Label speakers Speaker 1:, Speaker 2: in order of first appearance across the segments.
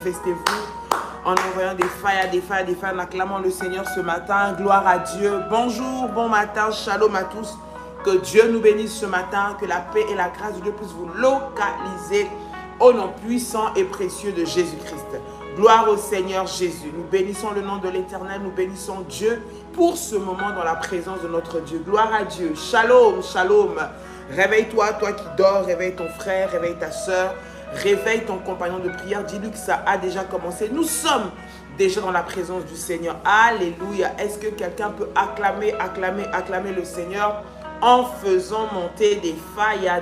Speaker 1: Manifestez-vous en envoyant des failles, en acclamant le Seigneur ce matin. Gloire à Dieu. Bonjour, bon matin, shalom à tous. Que Dieu nous bénisse ce matin, que la paix et la grâce de Dieu puissent vous localiser au nom puissant et précieux de Jésus-Christ. Gloire au Seigneur Jésus. Nous bénissons le nom de l'Éternel, nous bénissons Dieu pour ce moment dans la présence de notre Dieu. Gloire à Dieu. Shalom, shalom. Réveille-toi, toi qui dors, réveille ton frère, réveille ta soeur, réveille ton compagnon de prière. Dis-lui que ça a déjà commencé. Nous sommes déjà dans la présence du Seigneur. Alléluia. Est-ce que quelqu'un peut acclamer le Seigneur en faisant monter des failles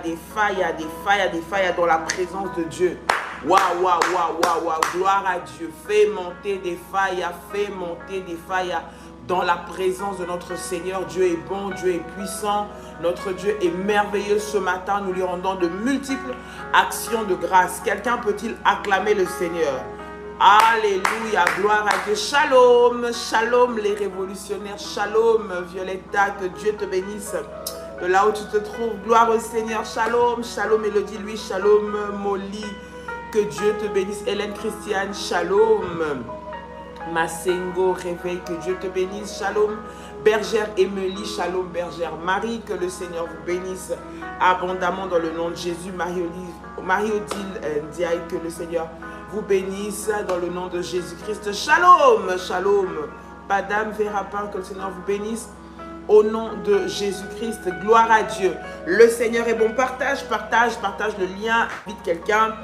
Speaker 1: dans la présence de Dieu? Waouh, waouh, waouh, waouh, waouh, gloire à Dieu. Fais monter des failles dans la présence de notre Seigneur. Dieu est bon, Dieu est puissant, notre Dieu est merveilleux. Ce matin, nous lui rendons de multiples actions de grâce. Quelqu'un peut-il acclamer le Seigneur? Alléluia, gloire à Dieu. Shalom, shalom les révolutionnaires. Shalom Violetta, que Dieu te bénisse de là où tu te trouves. Gloire au Seigneur. Shalom, shalom Elodie, lui, shalom Molly. Que Dieu te bénisse. Hélène Christiane, shalom. Massengo, réveille, que Dieu te bénisse. Shalom. Bergère Émilie, shalom Bergère Marie. Que le Seigneur vous bénisse abondamment dans le nom de Jésus. Marie-Odile Ndiaye, que le Seigneur vous bénisse dans le nom de Jésus-Christ. Shalom, shalom. Madame Vérapin, que le Seigneur vous bénisse au nom de Jésus-Christ. Gloire à Dieu. Le Seigneur est bon. Partage le lien. Invite quelqu'un.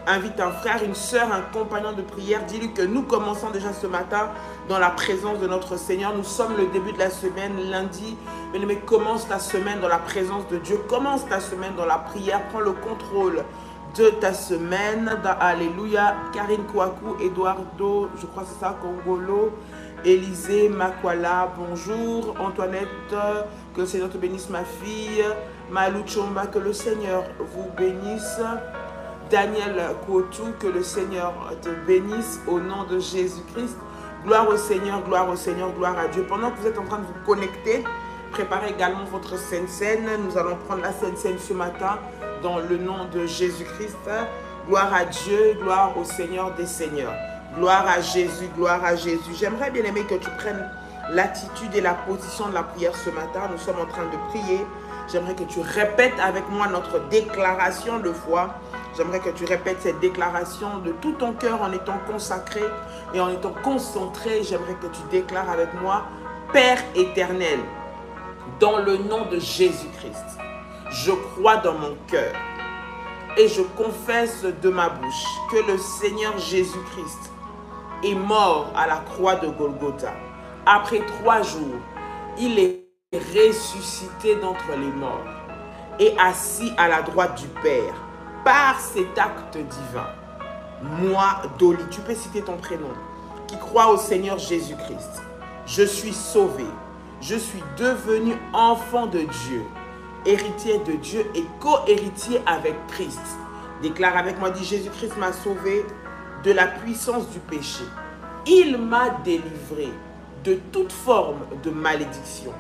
Speaker 1: Invite un frère, une soeur, un compagnon de prière. Dis-lui que nous commençons déjà ce matin dans la présence de notre Seigneur. Nous sommes le début de la semaine, lundi. Mais commence ta semaine dans la présence de Dieu. Commence ta semaine dans la prière. Prends le contrôle de ta semaine. Alléluia. Karine Kouakou, Eduardo, je crois que c'est ça, Congolo. Élisée Makwala, bonjour. Antoinette, que le Seigneur te bénisse, ma fille. Malou Chomba, que le Seigneur vous bénisse. Daniel Kouotou, que le Seigneur te bénisse au nom de Jésus-Christ. Gloire au Seigneur, gloire au Seigneur, gloire à Dieu. Pendant que vous êtes en train de vous connecter, préparez également votre Sainte Seine. Nous allons prendre la Sainte Seine ce matin dans le nom de Jésus-Christ. Gloire à Dieu, gloire au Seigneur des Seigneurs. Gloire à Jésus, gloire à Jésus. J'aimerais bien aimer que tu prennes l'attitude et la position de la prière ce matin. Nous sommes en train de prier. J'aimerais que tu répètes avec moi notre déclaration de foi. J'aimerais que tu répètes cette déclaration de tout ton cœur en étant consacré et en étant concentré. J'aimerais que tu déclares avec moi, Père éternel, dans le nom de Jésus-Christ, je crois dans mon cœur et je confesse de ma bouche que le Seigneur Jésus-Christ est mort à la croix de Golgotha. Après 3 jours, il est ressuscité d'entre les morts et assis à la droite du Père. Par cet acte divin, moi, Dolly, tu peux citer ton prénom, qui croit au Seigneur Jésus-Christ, je suis sauvé, je suis devenu enfant de Dieu, héritier de Dieu et co-héritier avec Christ. Déclare avec moi, dit Jésus-Christ m'a sauvé de la puissance du péché. Il m'a délivré de toute forme de malédiction.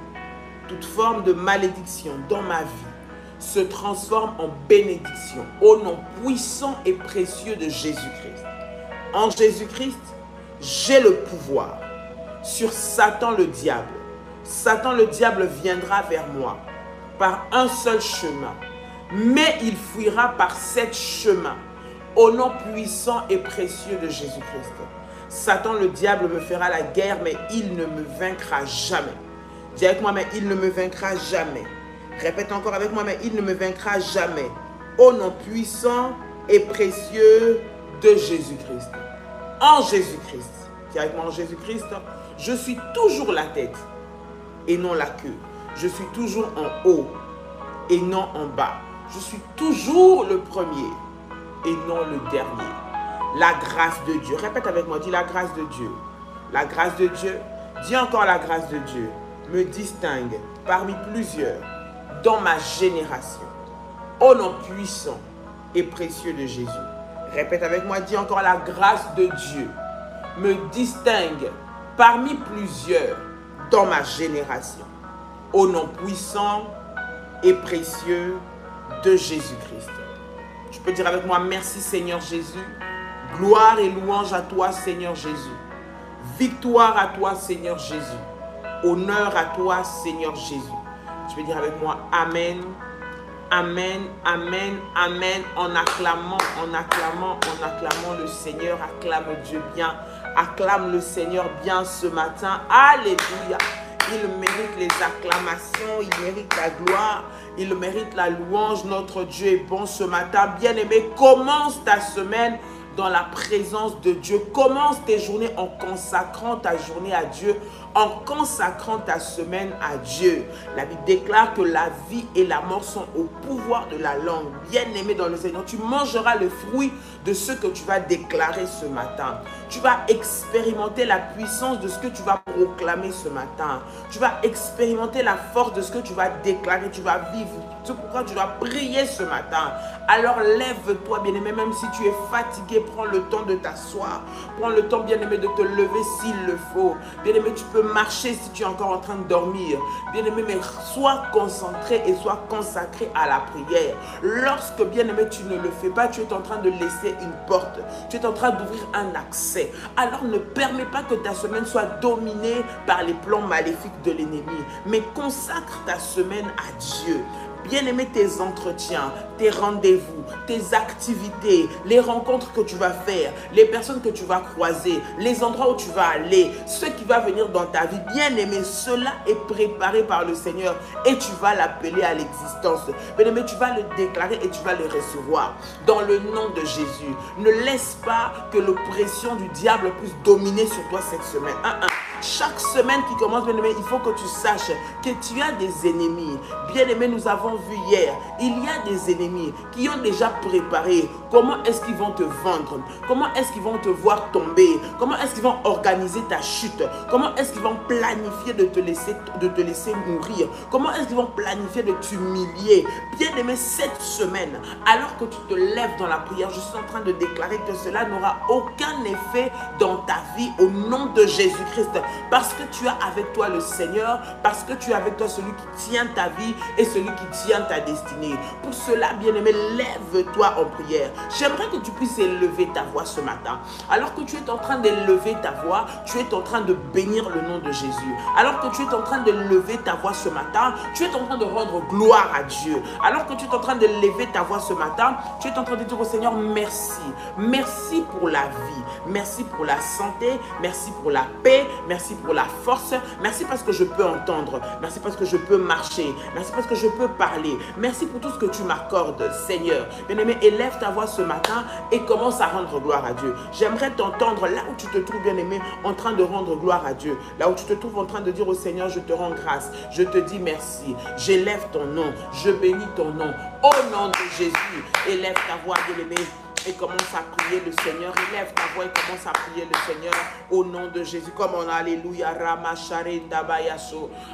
Speaker 1: Toute forme de malédiction dans ma vie se transforme en bénédiction au nom puissant et précieux de Jésus-Christ. En Jésus-Christ, j'ai le pouvoir sur Satan le diable. Satan le diable viendra vers moi par un seul chemin, mais il fuira par 7 chemins au nom puissant et précieux de Jésus-Christ. Satan le diable me fera la guerre, mais il ne me vaincra jamais. Dis avec moi, mais il ne me vaincra jamais. Répète encore avec moi, mais il ne me vaincra jamais. Au nom puissant et précieux de Jésus-Christ. En Jésus-Christ. Dis avec moi, en Jésus-Christ, je suis toujours la tête et non la queue. Je suis toujours en haut et non en bas. Je suis toujours le premier et non le dernier. La grâce de Dieu. Répète avec moi, dis la grâce de Dieu. La grâce de Dieu. Dis encore la grâce de Dieu. Me distingue parmi plusieurs dans ma génération, au nom puissant et précieux de Jésus. Répète avec moi, dis encore la grâce de Dieu me distingue parmi plusieurs dans ma génération, au nom puissant et précieux de Jésus-Christ. Je peux dire avec moi, merci Seigneur Jésus, Gloire et louange à toi, Seigneur Jésus. Victoire à toi, Seigneur Jésus. Honneur à toi, Seigneur Jésus. Tu peux dire avec moi Amen. Amen, Amen, Amen. En acclamant le Seigneur. Acclame Dieu bien. Acclame le Seigneur bien ce matin. Alléluia. Il mérite les acclamations, il mérite la gloire, il mérite la louange. Notre Dieu est bon ce matin. Bien-aimé, commence ta semaine dans la présence de Dieu. Commence tes journées en consacrant ta journée à Dieu, en consacrant ta semaine à Dieu. La Bible déclare que la vie et la mort sont au pouvoir de la langue. Bien-aimé dans le Seigneur, tu mangeras le fruit de ce que tu vas déclarer ce matin. Tu vas expérimenter la puissance de ce que tu vas proclamer ce matin. Tu vas expérimenter la force de ce que tu vas déclarer. Tu vas vivre. C'est pourquoi tu dois prier ce matin. Alors lève-toi, bien-aimé, même si tu es fatigué, prends le temps de t'asseoir. Prends le temps, bien-aimé, de te lever s'il le faut. Bien-aimé, tu peux marcher si tu es encore en train de dormir. Bien-aimé, mais sois concentré et sois consacré à la prière. Lorsque, bien-aimé, tu ne le fais pas, tu es en train de laisser une porte. Tu es en train d'ouvrir un accès. Alors ne permets pas que ta semaine soit dominée par les plans maléfiques de l'ennemi. Mais consacre ta semaine à Dieu. Bien-aimé, tes entretiens, tes rendez-vous, tes activités, les rencontres que tu vas faire, les personnes que tu vas croiser, les endroits où tu vas aller, ce qui va venir dans ta vie, bien-aimé, cela est préparé par le Seigneur et tu vas l'appeler à l'existence. Bien-aimé, tu vas le déclarer et tu vas le recevoir dans le nom de Jésus. Ne laisse pas que l'oppression du diable puisse dominer sur toi cette semaine. Chaque semaine qui commence, bien-aimé, il faut que tu saches que tu as des ennemis. Bien-aimé, nous avons vu hier, il y a des ennemis qui ont déjà préparé comment est-ce qu'ils vont te vendre, comment est-ce qu'ils vont te voir tomber, comment est-ce qu'ils vont organiser ta chute, comment est-ce qu'ils vont planifier de te laisser mourir, comment est-ce qu'ils vont planifier de t'humilier. Bien-aimé, cette semaine, alors que tu te lèves dans la prière, je suis en train de déclarer que cela n'aura aucun effet dans ta vie au nom de Jésus-Christ. Parce que tu as avec toi le Seigneur, parce que tu as avec toi celui qui tient ta vie et celui qui tient ta destinée. Pour cela, bien-aimé, lève-toi en prière. J'aimerais que tu puisses élever ta voix ce matin. Alors que tu es en train d'élever ta voix, tu es en train de bénir le nom de Jésus. Alors que tu es en train d'élever ta voix ce matin, tu es en train de rendre gloire à Dieu. Alors que tu es en train d'élever ta voix ce matin, tu es en train de dire au Seigneur merci. Merci pour la vie. Merci pour la santé. Merci pour la paix. Merci pour la force. Merci parce que je peux entendre. Merci parce que je peux marcher. Merci parce que je peux parler. Merci pour tout ce que tu m'accordes, Seigneur. Bien-aimé, élève ta voix ce matin et commence à rendre gloire à Dieu. J'aimerais t'entendre là où tu te trouves, bien-aimé, en train de rendre gloire à Dieu. Là où tu te trouves en train de dire au Seigneur, je te rends grâce. Je te dis merci. J'élève ton nom. Je bénis ton nom. Au nom de Jésus, élève ta voix, bien-aimé. Et commence à prier le Seigneur. Élève ta voix et commence à prier le Seigneur au nom de Jésus. Comme on a alléluia.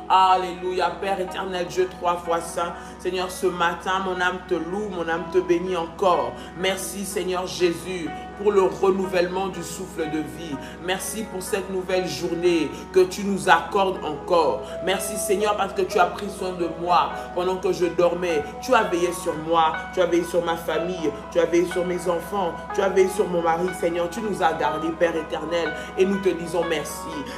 Speaker 1: Alléluia. Père éternel, Dieu 3 fois saint. Seigneur, ce matin, mon âme te loue, mon âme te bénit encore. Merci Seigneur Jésus pour le renouvellement du souffle de vie. Merci pour cette nouvelle journée que tu nous accordes encore. Merci Seigneur parce que tu as pris soin de moi pendant que je dormais. Tu as veillé sur moi, tu as veillé sur ma famille, tu as veillé sur mes enfants, tu as veillé sur mon mari. Seigneur, tu nous as gardés, Père éternel, et nous te disons merci.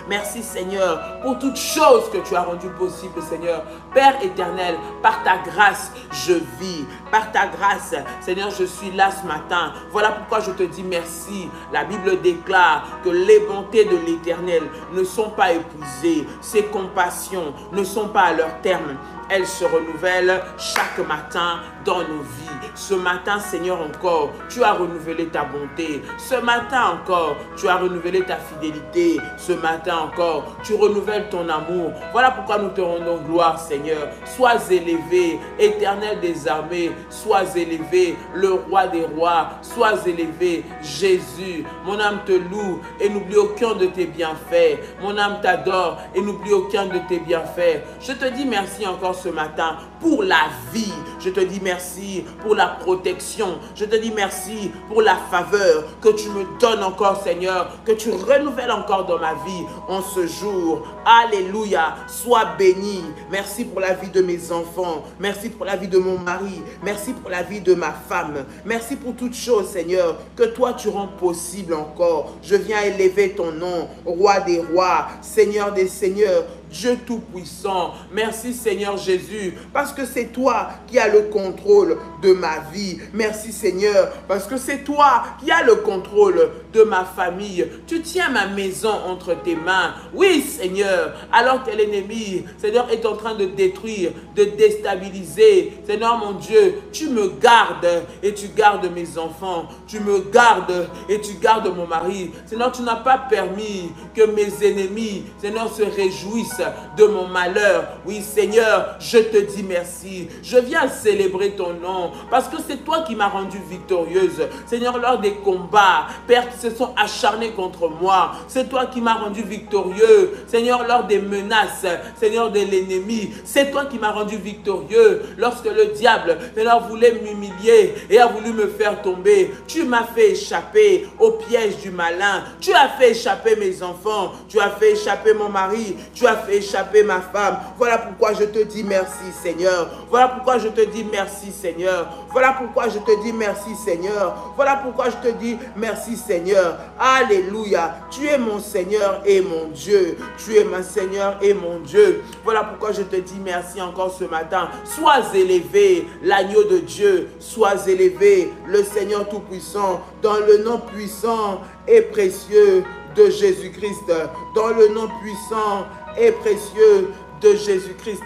Speaker 1: Merci Seigneur pour toutes choses que tu as rendues possibles, Seigneur. Père éternel, par ta grâce, je vis. Par ta grâce, Seigneur, je suis là ce matin. Voilà pourquoi je te dis merci. La Bible déclare que les bontés de l'Éternel ne sont pas épuisées. Ses compassions ne sont pas à leur terme. Elles se renouvellent chaque matin dans nos vies. Ce matin, Seigneur, encore, tu as renouvelé ta bonté. Ce matin encore, tu as renouvelé ta fidélité. Ce matin encore, tu renouvelles ton amour. Voilà pourquoi nous te rendons gloire, Seigneur. Sois élevé, Éternel des armées. Sois élevé, le roi des rois. Sois élevé, Jésus. Mon âme te loue et n'oublie aucun de tes bienfaits. Mon âme t'adore et n'oublie aucun de tes bienfaits. Je te dis merci encore ce matin pour la vie. Je te dis merci pour la protection. Je te dis merci pour la faveur que tu me donnes encore, Seigneur, que tu renouvelles encore dans ma vie en ce jour. Alléluia. Sois béni. Merci pour la vie de mes enfants. Merci pour la vie de mon mari. Merci pour la vie de ma femme. Merci pour toutes choses, Seigneur, que toi tu rends possible encore. Je viens élever ton nom, Roi des rois, Seigneur des seigneurs, Dieu Tout-Puissant. Merci Seigneur Jésus, parce que c'est toi qui as le contrôle de ma vie. Merci Seigneur, parce que c'est toi qui as le contrôle de ma famille. Tu tiens ma maison entre tes mains. Oui Seigneur, alors que l'ennemi, Seigneur, est en train de détruire, de déstabiliser. Seigneur mon Dieu, tu me gardes et tu gardes mes enfants. Tu me gardes et tu gardes mon mari. Seigneur, tu n'as pas permis que mes ennemis, Seigneur, se réjouissent de mon malheur. Oui Seigneur, je te dis merci. Je viens célébrer ton nom parce que c'est toi qui m'as rendu victorieuse. Seigneur, lors des combats, Père, qui se sont acharnés contre moi, c'est toi qui m'as rendu victorieux. Seigneur, lors des menaces, Seigneur, de l'ennemi, c'est toi qui m'as rendu victorieux. Lorsque le diable, Seigneur, voulait m'humilier et a voulu me faire tomber, tu m'as fait échapper au piège du malin. Tu as fait échapper mes enfants. Tu as fait échapper mon mari. Tu as fait échapper ma femme. Voilà pourquoi je te dis merci Seigneur. Voilà pourquoi je te dis merci Seigneur. Voilà pourquoi je te dis merci Seigneur. Voilà pourquoi je te dis merci Seigneur. Alléluia. Tu es mon Seigneur et mon Dieu. Tu es mon Seigneur et mon Dieu. Voilà pourquoi je te dis merci encore ce matin. Sois élevé, l'agneau de Dieu. Sois élevé, le Seigneur Tout-Puissant, dans le nom puissant et précieux de Jésus-Christ. Dans le nom puissant et précieux de Jésus-Christ.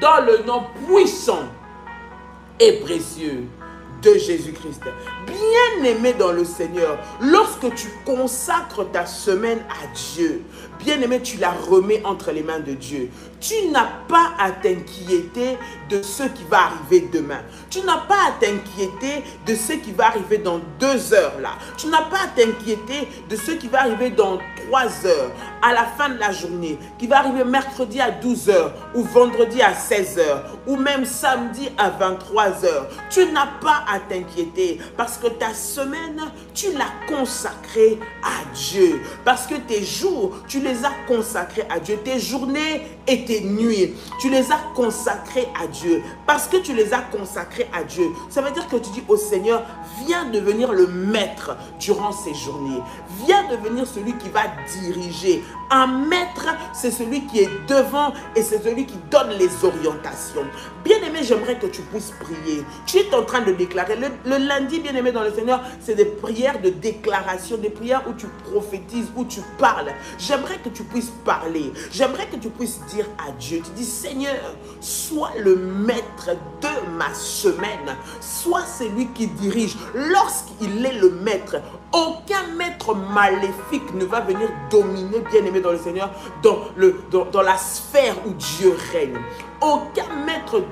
Speaker 1: Dans le nom puissant et précieux de Jésus-Christ. Bien-aimé dans le Seigneur, lorsque tu consacres ta semaine à Dieu, bien-aimé, tu la remets entre les mains de Dieu. Tu n'as pas à t'inquiéter de ce qui va arriver demain. Tu n'as pas à t'inquiéter de ce qui va arriver dans 2 heures là. Tu n'as pas à t'inquiéter de ce qui va arriver dans 3 heures, à la fin de la journée, qui va arriver mercredi à 12 heures, ou vendredi à 16 heures, ou même samedi à 23 heures. Tu n'as pas à t'inquiéter parce que ta semaine, tu l'as consacrée à Dieu. Parce que tes jours, tu les as consacrés à Dieu. Tes journées et tes nuits, tu les as consacrés à Dieu. Parce que tu les as consacrés à Dieu, ça veut dire que tu dis au Seigneur, viens devenir le maître durant ces journées. Viens devenir celui qui va diriger. Un maître, c'est celui qui est devant et c'est celui qui donne les orientations. Bien-aimé, j'aimerais que tu puisses prier. Tu es en train de déclarer. Le lundi, bien-aimé dans le Seigneur, c'est des prières de déclaration, des prières où tu prophétises, où tu parles. J'aimerais que tu puisses parler. J'aimerais que tu puisses dire à Dieu, tu dis, Seigneur, sois le maître de ma semaine. Sois celui qui dirige. Lorsqu'il est le maître, aucun maître maléfique ne va venir dominer, bien-aimé dans le Seigneur, dans la sphère où Dieu règne. Aucun maître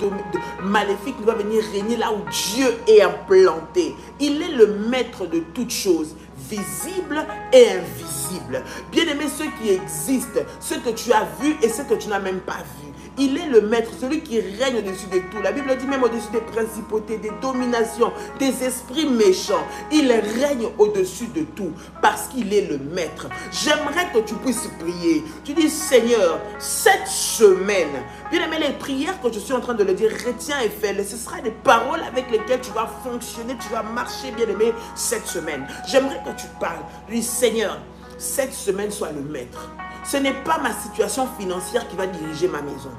Speaker 1: maléfique ne va venir régner là où Dieu est implanté. Il est le maître de toutes choses, visibles et invisibles. Bien-aimé, ce qui existe, ce que tu as vu et ce que tu n'as même pas vu. Il est le maître, celui qui règne au-dessus de tout. La Bible dit même au-dessus des principautés, des dominations, des esprits méchants. Il règne au-dessus de tout parce qu'il est le maître. J'aimerais que tu puisses prier. Tu dis, Seigneur, cette semaine, bien aimé, les prières que je suis en train de le dire, retiens et fais-les. Ce sera des paroles avec lesquelles tu vas fonctionner, tu vas marcher, bien aimé, cette semaine. J'aimerais que tu parles. Tu dis, Seigneur, cette semaine soit le maître. Ce n'est pas ma situation financière qui va diriger ma maison.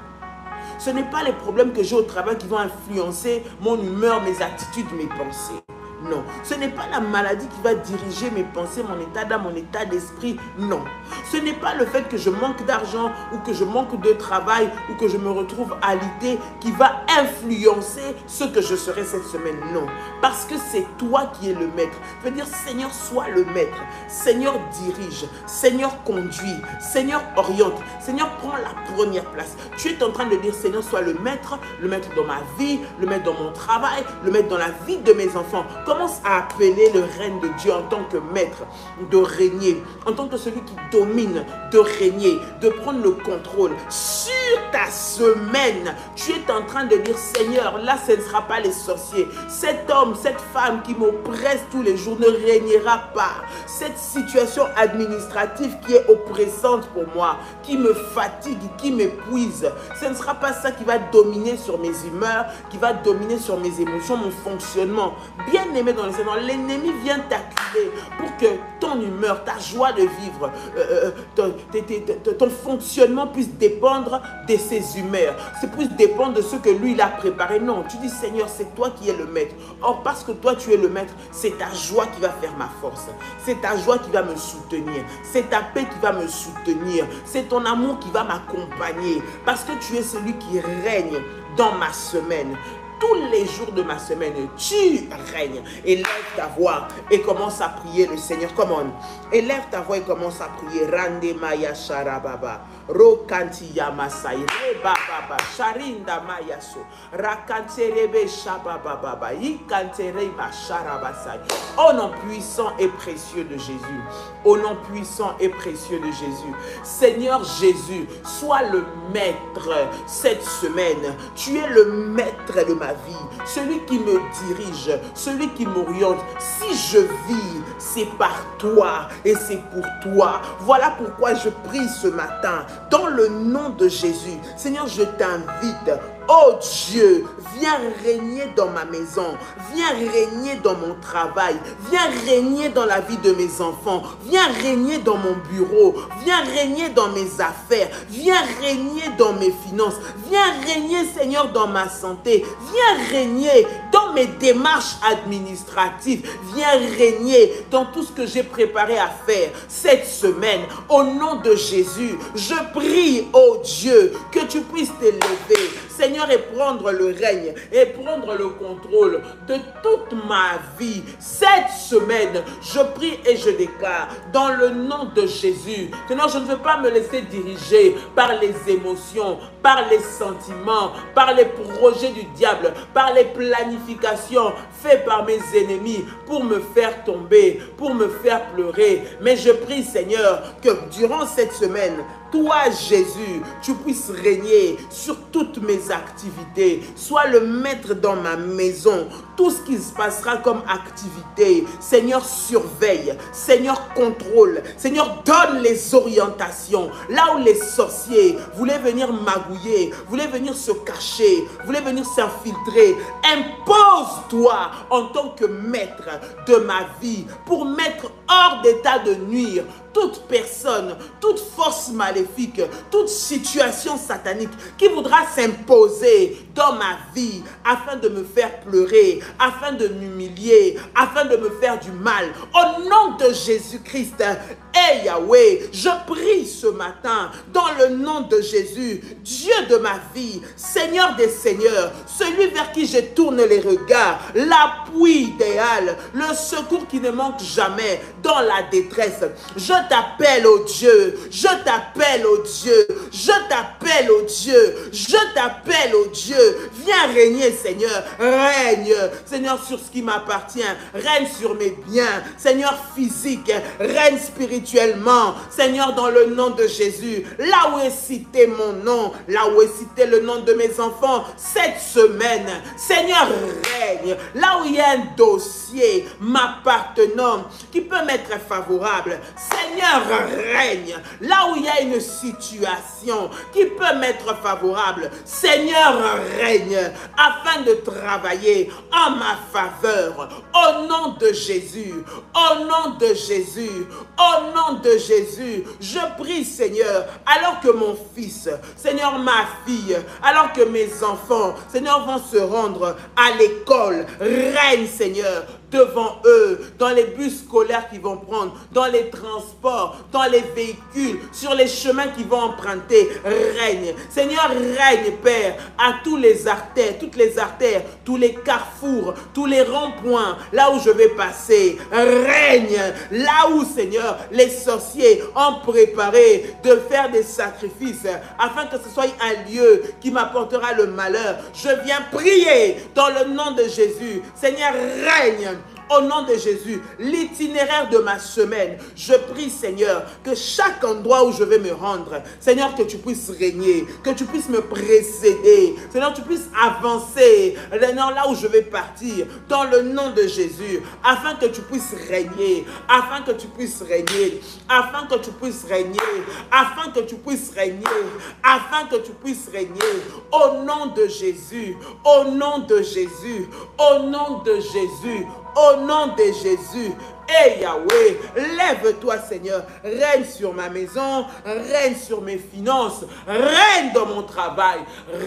Speaker 1: Ce n'est pas les problèmes que j'ai au travail qui vont influencer mon humeur, mes attitudes, mes pensées. Non, ce n'est pas la maladie qui va diriger mes pensées, mon état d'âme, mon état d'esprit. Non, ce n'est pas le fait que je manque d'argent ou que je manque de travail ou que je me retrouve alité qui va influencer ce que je serai cette semaine. Non, parce que c'est toi qui es le maître. Je veux dire, Seigneur, sois le maître. Seigneur, dirige. Seigneur, conduit. Seigneur, oriente. Seigneur, prends la première place. Tu es en train de dire, Seigneur, sois le maître dans ma vie, le maître dans mon travail, le maître dans la vie de mes enfants. Commence à appeler le règne de Dieu en tant que maître, de régner, en tant que celui qui domine, de régner, de prendre le contrôle sur sur ta semaine, tu es en train de dire, Seigneur, là, ce ne sera pas les sorciers. Cet homme, cette femme qui m'oppresse tous les jours ne régnera pas. Cette situation administrative qui est oppressante pour moi, qui me fatigue, qui m'épuise, ce ne sera pas ça qui va dominer sur mes humeurs, qui va dominer sur mes émotions, mon fonctionnement. Bien-aimé dans le Seigneur, l'ennemi vient t'accuser pour que ton humeur, ta joie de vivre, ton fonctionnement puisse dépendre de ses humeurs. C'est puisse dépendre de ce que lui il a préparé. Non, tu dis, Seigneur, c'est toi qui es le maître. Or, parce que toi tu es le maître, c'est ta joie qui va faire ma force. C'est ta joie qui va me soutenir. C'est ta paix qui va me soutenir. C'est ton amour qui va m'accompagner. Parce que tu es celui qui règne dans ma semaine. Tous les jours de ma semaine, tu règnes. Élève ta voix et commence à prier le Seigneur. Come on. Élève ta voix et commence à prier. Rande maya sharababa. Rokanti yamasai. Rebababa. Sharinda mayaso. Rakanterebe shabababa. Ikantere ma sharabasai. Au nom puissant et précieux de Jésus. Au nom puissant et précieux de Jésus. Seigneur Jésus, sois le maître cette semaine. Tu es le maître de ma vie, celui qui me dirige, celui qui m'oriente. Si je vis, c'est par toi et c'est pour toi. Voilà pourquoi je prie ce matin dans le nom de Jésus. Seigneur, je t'invite. Oh Dieu, viens régner dans ma maison, viens régner dans mon travail, viens régner dans la vie de mes enfants, viens régner dans mon bureau, viens régner dans mes affaires, viens régner dans mes finances, viens régner, Seigneur, dans ma santé, viens régner dans mes démarches administratives, viens régner dans tout ce que j'ai préparé à faire cette semaine. Au nom de Jésus, je prie, oh Dieu, que tu puisses t'élever, Seigneur, et prendre le règne et prendre le contrôle de toute ma vie. Cette semaine, je prie et je déclare dans le nom de Jésus. Seigneur, je ne veux pas me laisser diriger par les émotions, par les sentiments, par les projets du diable, par les planifications faites par mes ennemis pour me faire tomber, pour me faire pleurer. Mais je prie, Seigneur, que durant cette semaine, toi, Jésus, tu puisses régner sur toutes mes activités. Sois le maître dans ma maison. Tout ce qui se passera comme activité, Seigneur, surveille. Seigneur, contrôle. Seigneur, donne les orientations. Là où les sorciers voulaient venir magouiller, voulaient venir se cacher, voulaient venir s'infiltrer, impose-toi en tant que maître de ma vie pour mettre hors d'état de nuire toute personne, toute force maléfique, toute situation satanique qui voudra s'imposer dans ma vie afin de me faire pleurer, afin de m'humilier, afin de me faire du mal. Au nom de Jésus-Christ, hey Yahweh, je prie ce matin dans le nom de Jésus, Dieu de ma vie, Seigneur des Seigneurs, celui vers qui je tourne les regards, l'appui idéal, le secours qui ne manque jamais dans la détresse. Je t'appelle, oh Dieu, je t'appelle, oh Dieu, je t'appelle, oh Dieu, je t'appelle, oh Dieu. Viens régner, Seigneur, règne, Seigneur, sur ce qui m'appartient, règne sur mes biens, Seigneur, physique, règne spirituellement, Seigneur, dans le nom de Jésus. Là où est cité mon nom, là où est cité le nom de mes enfants, cette semaine, Seigneur, règne. Là où il y a un dossier m'appartenant qui peut m'être favorable, Seigneur, règne. Là où il y a une situation qui peut m'être favorable, Seigneur, règne, afin de travailler en ma faveur. Au nom de Jésus, au nom de Jésus, au nom de Jésus, je prie, Seigneur, alors que mon fils, Seigneur, ma fille, alors que mes enfants, Seigneur, vont se rendre à l'école, règne, Seigneur, devant eux, dans les bus scolaires qu'ils vont prendre, dans les transports, dans les véhicules, sur les chemins qu'ils vont emprunter, règne. Seigneur, règne, Père, à toutes les artères, tous les carrefours, tous les ronds-points, là où je vais passer, règne. Là où, Seigneur, les sorciers ont préparé de faire des sacrifices, afin que ce soit un lieu qui m'apportera le malheur, je viens prier dans le nom de Jésus. Seigneur, règne au nom de Jésus, l'itinéraire de ma semaine. Je prie, Seigneur, que chaque endroit où je vais me rendre, Seigneur, que tu puisses régner, que tu puisses me précéder, Seigneur, tu puisses avancer là où je vais partir, dans le nom de Jésus, afin que tu puisses régner, afin que tu puisses régner, afin que tu puisses régner, afin que tu puisses régner, afin que tu puisses régner, au nom de Jésus, au nom de Jésus, au nom de Jésus, au nom de Jésus. Et Yahweh, lève-toi, Seigneur, règne sur ma maison, règne sur mes finances, règne dans mon travail,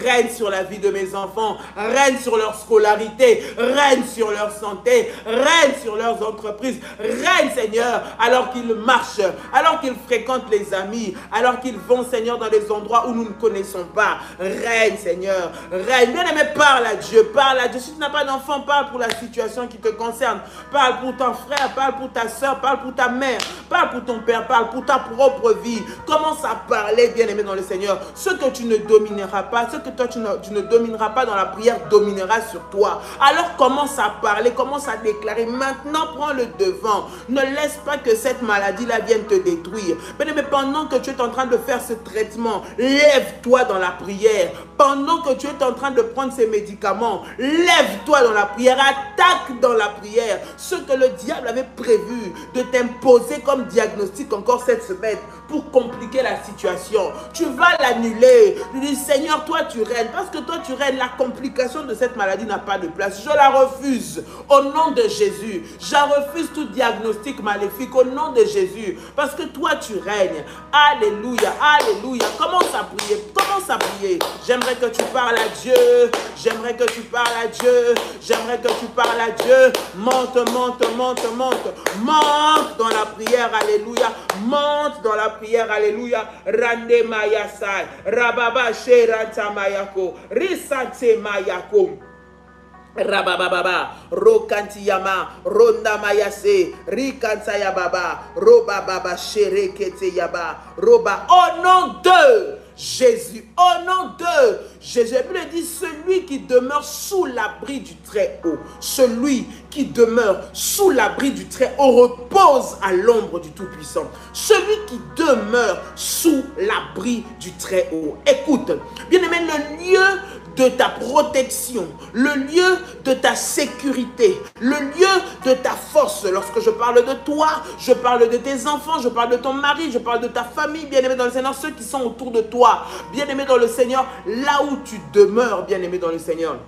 Speaker 1: règne sur la vie de mes enfants, règne sur leur scolarité, règne sur leur santé, règne sur leurs entreprises, règne, Seigneur, alors qu'ils marchent, alors qu'ils fréquentent les amis, alors qu'ils vont, Seigneur, dans des endroits où nous ne connaissons pas. Règne, Seigneur, règne. Bien-aimé, parle à Dieu, parle à Dieu. Si tu n'as pas d'enfant, parle pour la situation qui te concerne, parle pour ton frère, parle pour ta soeur, parle pour ta mère, parle pour ton père, parle pour ta propre vie. Commence à parler, bien-aimé dans le Seigneur. Ce que tu ne domineras pas, ce que toi tu ne domineras pas dans la prière, dominera sur toi. Alors commence à parler, commence à déclarer. Maintenant, prends le devant. Ne laisse pas que cette maladie-là vienne te détruire. Bien-aimé, pendant que tu es en train de faire ce traitement, lève-toi dans la prière. Pendant que tu es en train de prendre ces médicaments, lève-toi dans la prière, attaque dans la prière. Ce que le diable avait prévu de t'imposer comme diagnostic encore cette semaine pour compliquer la situation, tu vas l'annuler. Tu dis, Seigneur, toi tu règnes, parce que toi tu règnes. La complication de cette maladie n'a pas de place. Je la refuse au nom de Jésus. Je refuse tout diagnostic maléfique au nom de Jésus, parce que toi tu règnes. Alléluia, alléluia. Commence à prier, commence à prier. J'aimerais que tu parles à Dieu, j'aimerais que tu parles à Dieu, j'aimerais que tu parles à Dieu. Monte, monte, monte, monte, monte dans la prière, alléluia. Monte dans la prière, alléluia. Rande mayasai, rababa sheranta mayako, risante mayako. Rabababa, Rokantiyama, Ronda Mayase, Rikantaya Baba, Roba Baba, Sherekete Yaba, Roba, au nom de Jésus, au nom de Jésus. La Bible dit, celui qui demeure sous l'abri du Très-Haut, celui qui demeure sous l'abri du Très-Haut repose à l'ombre du Tout-Puissant. Celui qui demeure sous l'abri du Très-Haut. Écoute, bien-aimé, le lieu de ta protection, le lieu de ta sécurité, le lieu de ta force. Lorsque je parle de toi, je parle de tes enfants, je parle de ton mari, je parle de ta famille, bien-aimé dans le Seigneur, ceux qui sont autour de toi, bien-aimé dans le Seigneur, là où tu demeures, bien-aimé dans le Seigneur,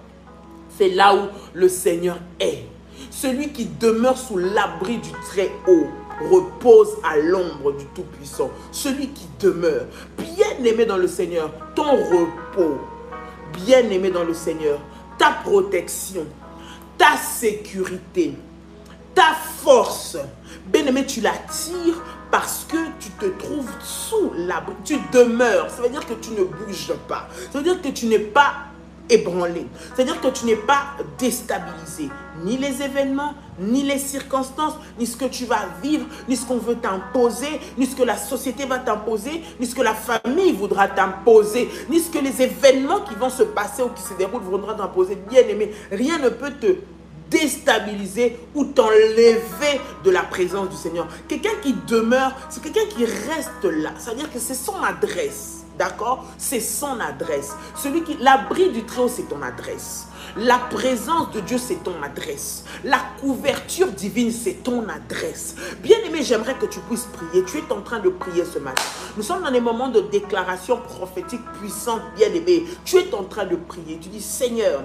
Speaker 1: c'est là où le Seigneur est. Celui qui demeure sous l'abri du Très-Haut repose à l'ombre du Tout-Puissant. Celui qui demeure, bien-aimé dans le Seigneur, ton repos, bien-aimé dans le Seigneur, ta protection, ta sécurité, ta force, bien-aimé, tu la tires parce que tu te trouves sous l'abri, tu demeures. Ça veut dire que tu ne bouges pas. Ça veut dire que tu n'es pas ébranlé. C'est-à-dire que tu n'es pas déstabilisé. Ni les événements, ni les circonstances, ni ce que tu vas vivre, ni ce qu'on veut t'imposer, ni ce que la société va t'imposer, ni ce que la famille voudra t'imposer, ni ce que les événements qui vont se passer ou qui se déroulent voudront t'imposer. Bien-aimé, rien ne peut te déstabiliser ou t'enlever de la présence du Seigneur. Quelqu'un qui demeure, c'est quelqu'un qui reste là. C'est-à-dire que c'est son adresse. D'accord? C'est son adresse. L'abri du Très-Haut, c'est ton adresse. La présence de Dieu, c'est ton adresse. La couverture divine, c'est ton adresse. Bien-aimé, j'aimerais que tu puisses prier. Tu es en train de prier ce matin. Nous sommes dans des moments de déclaration prophétique puissante, bien-aimé. Tu es en train de prier. Tu dis, Seigneur,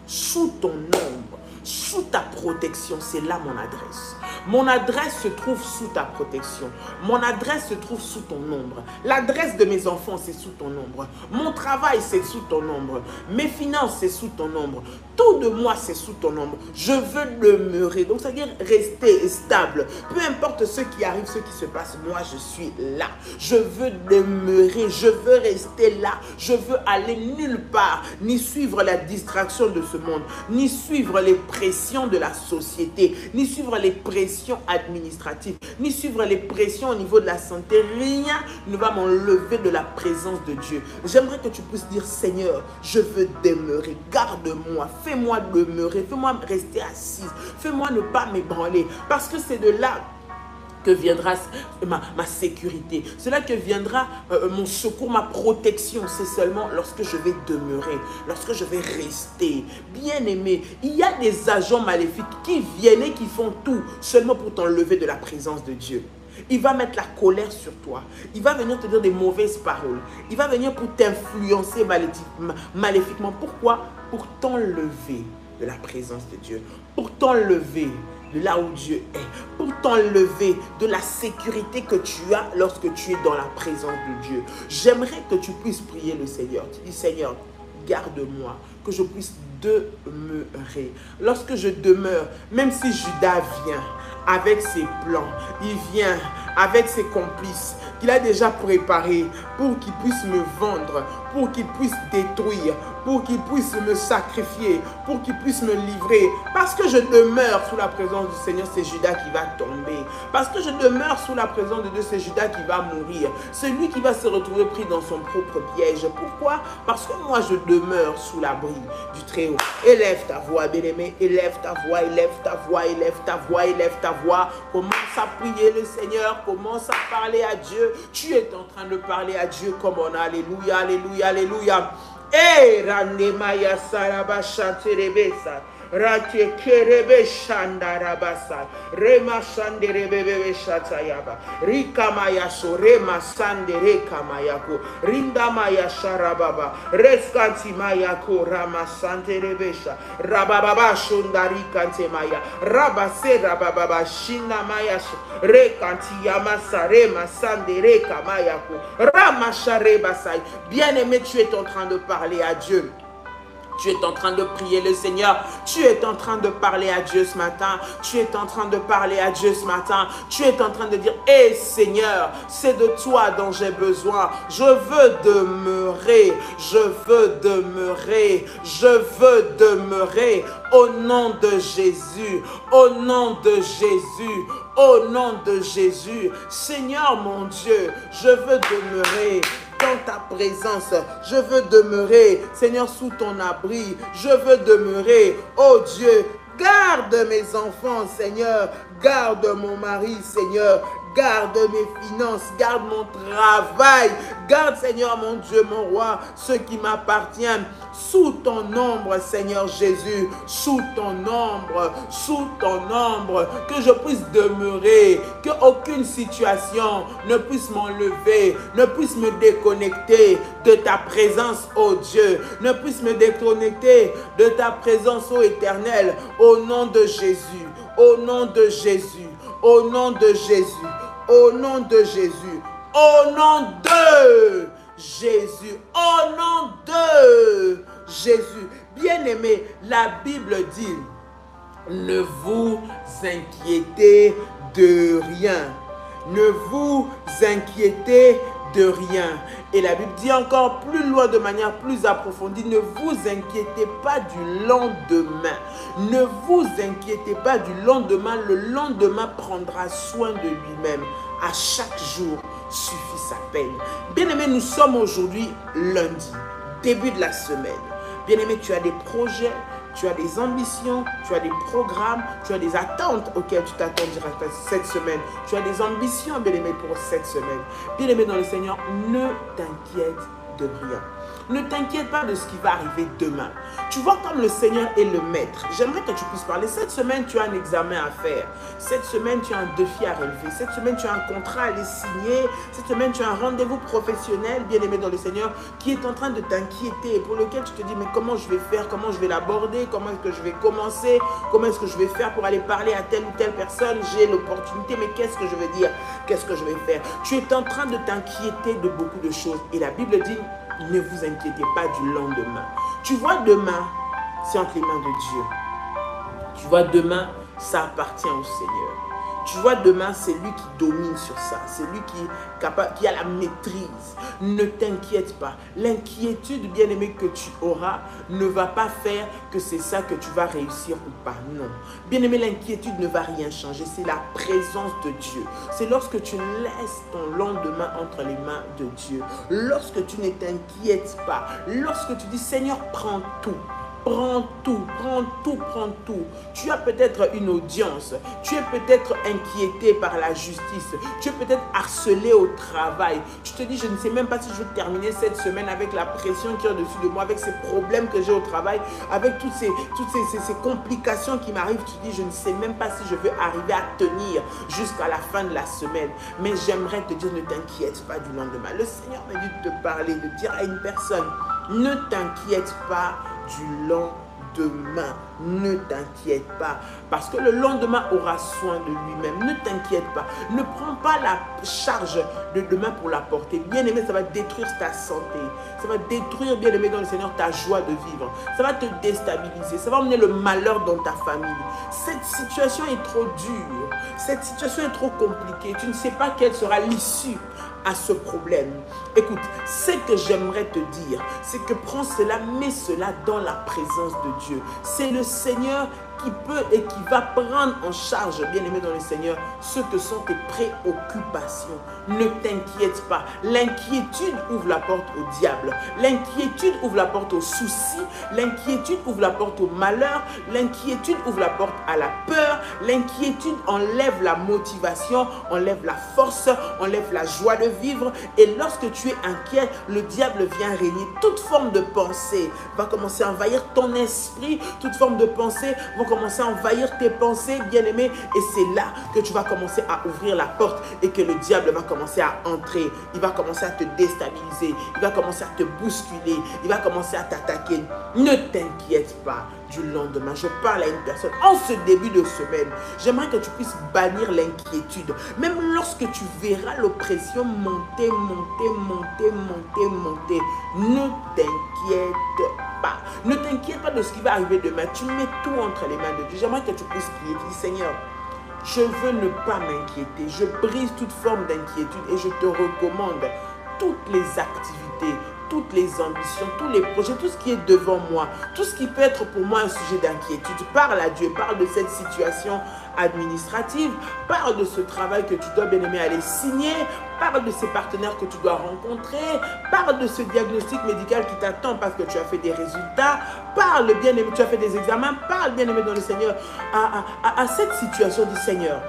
Speaker 1: sous ton ombre, sous ta protection, c'est là mon adresse. Mon adresse se trouve sous ta protection. Mon adresse se trouve sous ton ombre. L'adresse de mes enfants, c'est sous ton ombre. Mon travail, c'est sous ton ombre. Mes finances, c'est sous ton ombre. Tout de moi, c'est sous ton ombre. Je veux demeurer. Donc, ça veut dire rester stable. Peu importe ce qui arrive, ce qui se passe, moi, je suis là. Je veux demeurer. Je veux rester là. Je veux aller nulle part. Ni suivre la distraction de ce monde. Ni suivre les pressions de la société, ni suivre les pressions administratives, ni suivre les pressions au niveau de la santé. Rien ne va m'enlever de la présence de Dieu. J'aimerais que tu puisses dire, Seigneur, je veux demeurer. Garde-moi, fais-moi demeurer, fais-moi rester assise, fais-moi ne pas m'ébranler. Parce que c'est de là que viendra ma sécurité. C'est là que viendra mon secours, ma protection. C'est seulement lorsque je vais demeurer, lorsque je vais rester. Bien-aimé, il y a des agents maléfiques qui viennent et qui font tout seulement pour t'enlever de la présence de Dieu. Il va mettre la colère sur toi. Il va venir te dire des mauvaises paroles. Il va venir pour t'influencer maléfiquement. Pourquoi? Pour t'enlever de la présence de Dieu. Pour t'enlever de là où Dieu est, pour t'enlever de la sécurité que tu as lorsque tu es dans la présence de Dieu. J'aimerais que tu puisses prier le Seigneur. Tu dis, Seigneur, garde-moi, que je puisse demeurer. Lorsque je demeure, même si Judas vient avec ses plans, il vient avec ses complices qu'il a déjà préparés pour qu'il puisse me vendre, pour qu'il puisse détruire, pour qu'il puisse me sacrifier, pour qu'il puisse me livrer. Parce que je demeure sous la présence du Seigneur, c'est Judas qui va tomber. Parce que je demeure sous la présence de Dieu, c'est Judas qui va mourir. C'est lui qui va se retrouver pris dans son propre piège. Pourquoi? Parce que moi, je demeure sous l'abri du Très-Haut. Élève ta voix, bien-aimé, élève ta voix, élève ta voix, élève ta voix, élève ta voix. Commence à prier le Seigneur, commence à parler à Dieu. Tu es en train de parler à Dieu comme on a. Alléluia, alléluia, alléluia. Eh, Randemaya Sarabasha Terebesa. Rate kerebe shanda rabasa rema shande rebebe shatayaba rika maya so rema sande reka mayako rinda maya sharababa reskanti mayako rama sante rebesha rababa shondari kante maya rabase rababa shinda maya rekanti yamasa rema sande reka mayako rama sharebasai. Bien-aimé, tu es en train de parler à Dieu. Tu es en train de prier le Seigneur. Tu es en train de parler à Dieu ce matin. Tu es en train de parler à Dieu ce matin. Tu es en train de dire, hé Seigneur, c'est de toi dont j'ai besoin. Je veux demeurer. Je veux demeurer. Je veux demeurer. Au nom de Jésus. Au nom de Jésus. Au nom de Jésus. Seigneur mon Dieu, je veux demeurer dans ta présence. Je veux demeurer, Seigneur, sous ton abri. Je veux demeurer, oh Dieu, garde mes enfants, Seigneur. Garde mon mari, Seigneur. Garde mes finances, garde mon travail. Garde, Seigneur, mon Dieu, mon roi, ce qui m'appartient. Sous ton ombre, Seigneur Jésus. Sous ton ombre, sous ton ombre. Que je puisse demeurer. Que aucune situation ne puisse m'enlever, ne puisse me déconnecter de ta présence, ô Dieu. Ne puisse me déconnecter de ta présence, ô Éternel. Au nom de Jésus. Au nom de Jésus. Au nom de Jésus. Au nom de Jésus. Au nom de Jésus. Au nom de Jésus. Bien-aimé, la Bible dit, ne vous inquiétez de rien. Ne vous inquiétez de rien. Et la Bible dit encore plus loin, de manière plus approfondie, ne vous inquiétez pas du lendemain. Ne vous inquiétez pas du lendemain. Le lendemain prendra soin de lui-même. À chaque jour suffit sa peine. Bien-aimé, nous sommes aujourd'hui lundi, début de la semaine. Bien-aimé, tu as des projets, tu as des ambitions, tu as des programmes, tu as des attentes auxquelles tu t'attends cette semaine. Tu as des ambitions, bien-aimé, pour cette semaine. Bien-aimé dans le Seigneur, ne t'inquiète de rien. Ne t'inquiète pas de ce qui va arriver demain. Tu vois comme le Seigneur est le maître. J'aimerais que tu puisses parler. Cette semaine, tu as un examen à faire. Cette semaine, tu as un défi à relever. Cette semaine, tu as un contrat à aller signer. Cette semaine, tu as un rendez-vous professionnel, bien-aimé dans le Seigneur, qui est en train de t'inquiéter, pour lequel tu te dis, mais comment je vais faire? Comment je vais l'aborder? Comment est-ce que je vais commencer? Comment est-ce que je vais faire pour aller parler à telle ou telle personne? J'ai l'opportunité, mais qu'est-ce que je vais dire? Qu'est-ce que je vais faire? Tu es en train de t'inquiéter de beaucoup de choses. Et la Bible dit, ne vous inquiétez pas du lendemain. Tu vois, demain, c'est entre les mains de Dieu. Tu vois, demain, ça appartient au Seigneur. Tu vois, demain, c'est lui qui domine sur ça. C'est lui qui a la maîtrise. Ne t'inquiète pas. L'inquiétude, bien-aimé, que tu auras ne va pas faire que c'est ça que tu vas réussir ou pas. Non. Bien-aimé, l'inquiétude ne va rien changer. C'est la présence de Dieu. C'est lorsque tu laisses ton lendemain entre les mains de Dieu. Lorsque tu ne t'inquiètes pas. Lorsque tu dis, Seigneur, prends tout. Prends tout, prends tout, prends tout. Tu as peut-être une audience. Tu es peut-être inquiété par la justice. Tu es peut-être harcelé au travail. Tu te dis, je ne sais même pas si je vais terminer cette semaine avec la pression qui est au-dessus de moi, avec ces problèmes que j'ai au travail, avec toutes ces complications qui m'arrivent. Tu te dis, je ne sais même pas si je vais arriver à tenir jusqu'à la fin de la semaine. Mais j'aimerais te dire, ne t'inquiète pas du lendemain. Le Seigneur m'a dit de te parler, de dire à une personne, ne t'inquiète pas du lendemain. Ne t'inquiète pas, parce que le lendemain aura soin de lui-même. Ne t'inquiète pas. Ne prends pas la charge de demain pour la porter. Bien-aimé, ça va détruire ta santé. Ça va détruire, bien-aimé dans le Seigneur, ta joie de vivre. Ça va te déstabiliser. Ça va emmener le malheur dans ta famille. Cette situation est trop dure. Cette situation est trop compliquée. Tu ne sais pas quelle sera l'issue à ce problème. Écoute, ce que j'aimerais te dire, c'est que prends cela, mets cela dans la présence de Dieu. C'est le Seigneur qui peut et qui va prendre en charge, bien aimé dans le Seigneur, ce que sont tes préoccupations. Ne t'inquiète pas. L'inquiétude ouvre la porte au diable. L'inquiétude ouvre la porte aux soucis. L'inquiétude ouvre la porte au malheur. L'inquiétude ouvre la porte à la peur. L'inquiétude enlève la motivation, enlève la force, enlève la joie de vivre. Et lorsque tu es inquiet, le diable vient régner. Toute forme de pensée va commencer à envahir ton esprit. Toute forme de pensée va commencer à envahir tes pensées, bien-aimé. Et c'est là que tu vas commencer à ouvrir la porte et que le diable va commencer à entrer. Il va commencer à te déstabiliser. Il va commencer à te bousculer. Il va commencer à t'attaquer. Ne t'inquiète pas du lendemain. Je parle à une personne en ce début de semaine. J'aimerais que tu puisses bannir l'inquiétude. Même lorsque tu verras l'oppression monter, monter, monter, monter, monter. Ne t'inquiète pas. Ne t'inquiète pas de ce qui va arriver demain. Tu mets tout entre les mains de Dieu. J'aimerais que tu puisses prier. Tu dis, Seigneur, je veux ne pas m'inquiéter. Je brise toute forme d'inquiétude et je te recommande toutes les activités, toutes les ambitions, tous les projets, tout ce qui est devant moi, tout ce qui peut être pour moi un sujet d'inquiétude. Parle à Dieu, parle de cette situation administrative, parle de ce travail que tu dois, bien aimé, aller signer, parle de ces partenaires que tu dois rencontrer, parle de ce diagnostic médical qui t'attend parce que tu as fait des résultats, parle, bien aimé, tu as fait des examens, parle, bien aimé, dans le Seigneur, à cette situation du Seigneur.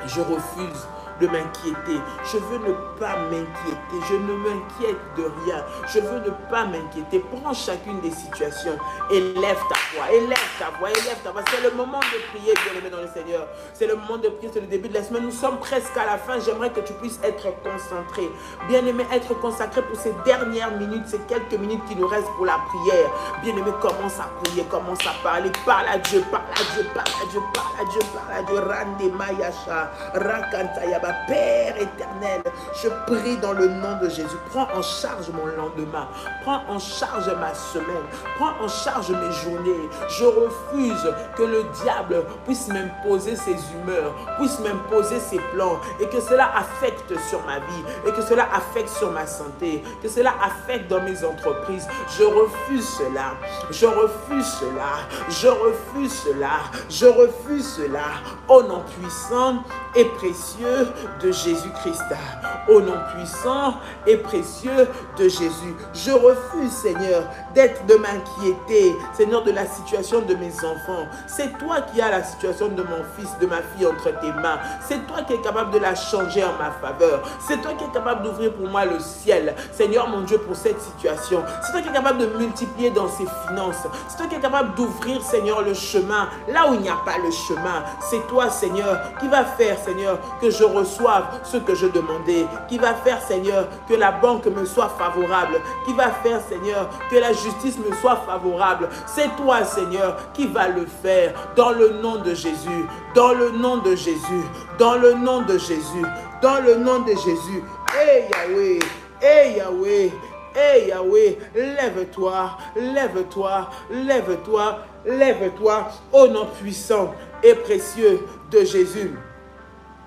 Speaker 1: Je refuse de m'inquiéter. Je veux ne pas m'inquiéter. Je ne m'inquiète de rien. Je veux ne pas m'inquiéter. Prends chacune des situations. Élève ta voix. Élève ta voix. Élève ta voix. C'est le moment de prier, bien-aimé dans le Seigneur. C'est le moment de prier. C'est le début de la semaine. Nous sommes presque à la fin. J'aimerais que tu puisses être concentré. Bien-aimé, être consacré pour ces dernières minutes, ces quelques minutes qui nous restent pour la prière. Bien-aimé, commence à prier. Commence à parler. Parle à Dieu. Parle à Dieu. Parle à Dieu. Parle à Dieu. Parle à Dieu. Rande Mayasha. Rakantayaba. Père éternel, je prie dans le nom de Jésus. Prends en charge mon lendemain. Prends en charge ma semaine. Prends en charge mes journées. Je refuse que le diable puisse m'imposer ses humeurs, puisse m'imposer ses plans et que cela affecte sur ma vie et que cela affecte sur ma santé, que cela affecte dans mes entreprises. Je refuse cela. Je refuse cela. Je refuse cela. Je refuse cela. Au nom puissant et précieux de Jésus-Christ, au nom puissant et précieux de Jésus. Je refuse, Seigneur, de m'inquiéter, Seigneur, de la situation de mes enfants. C'est toi qui as la situation de mon fils, de ma fille entre tes mains. C'est toi qui es capable de la changer en ma faveur. C'est toi qui es capable d'ouvrir pour moi le ciel, Seigneur mon Dieu, pour cette situation. C'est toi qui es capable de multiplier dans ses finances. C'est toi qui es capable d'ouvrir, Seigneur, le chemin là où il n'y a pas le chemin. C'est toi, Seigneur, qui va faire, Seigneur, que je reçoive ce que je demandais, qui va faire, Seigneur, que la banque me soit favorable, qui va faire, Seigneur, que la justice me soit favorable. C'est toi, Seigneur, qui va le faire dans le nom de Jésus, dans le nom de Jésus, dans le nom de Jésus, dans le nom de Jésus. Hey Yahweh, hey Yahweh, hey Yahweh, lève-toi, lève-toi, lève-toi, lève-toi, au nom puissant et précieux de Jésus.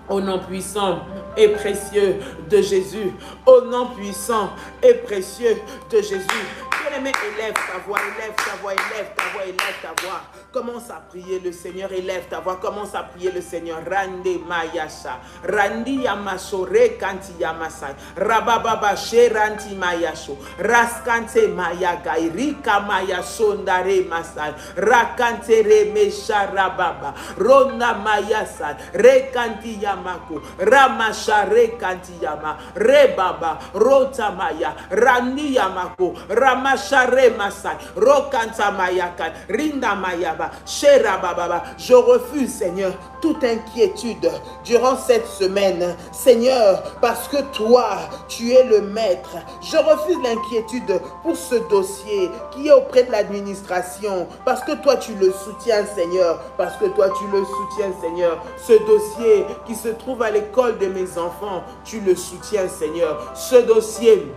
Speaker 1: Au nom puissant et précieux de Jésus. Au nom puissant et précieux de Jésus. Bien-aimé, élève ta voix, élève ta voix, élève ta voix, élève ta voix. Commence à prier le Seigneur, élève ta voix, commence à prier le Seigneur. Rande mayasha, randi yamasho, rekanti yamasai, rabababa sheranti mayasho, raskante mayagai, rika mayasho ndare masai, rakante remesha rababa, ronda mayasai, rekanti yamako, ramasha rekanti yama, rebaba, rota maya, randi yamako, ramasha remasai, rokanta mayakai, rinda mayaba. Je refuse, Seigneur, toute inquiétude durant cette semaine, Seigneur, parce que toi, tu es le maître. Je refuse l'inquiétude pour ce dossier qui est auprès de l'administration, parce que toi, tu le soutiens, Seigneur, parce que toi, tu le soutiens, Seigneur. Ce dossier qui se trouve à l'école de mes enfants, tu le soutiens, Seigneur. Ce dossier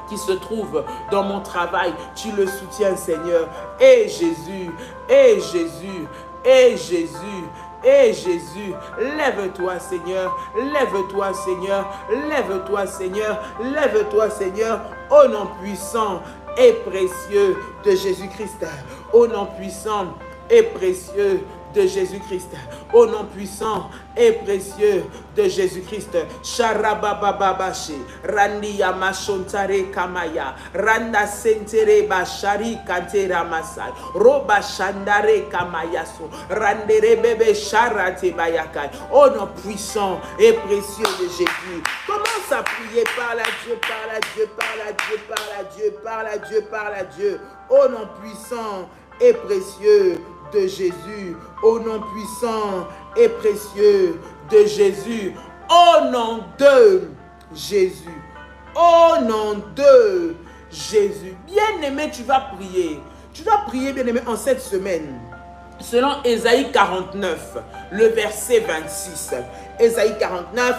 Speaker 1: qui se trouve dans mon travail, tu le soutiens, Seigneur. Et Jésus, et Jésus, et Jésus, et Jésus, lève-toi, Seigneur, lève-toi, Seigneur, lève-toi, Seigneur, lève-toi, Seigneur, au nom puissant et précieux de Jésus-Christ, au nom puissant et précieux de Jésus-Christ, au nom puissant et précieux de Jésus-Christ. Sharababababashi, Randi Yamashontare Kamaya, Randa Sentere Bashari Kantera Masai, Roba Shandare Kamayaso, Randere Bebe Sharate Bayakai, au nom puissant et précieux de Jésus. Commence à prier, parle à Dieu, parle à Dieu, parle à Dieu, parle à Dieu, parle à Dieu, parle à Dieu, au nom puissant et précieux de Jésus, au nom puissant et précieux de Jésus, au nom de Jésus, au nom de Jésus. Bien-aimé, tu vas prier. Tu vas prier, bien-aimé, en cette semaine. Selon Ésaïe 49, le verset 26. Ésaïe 49,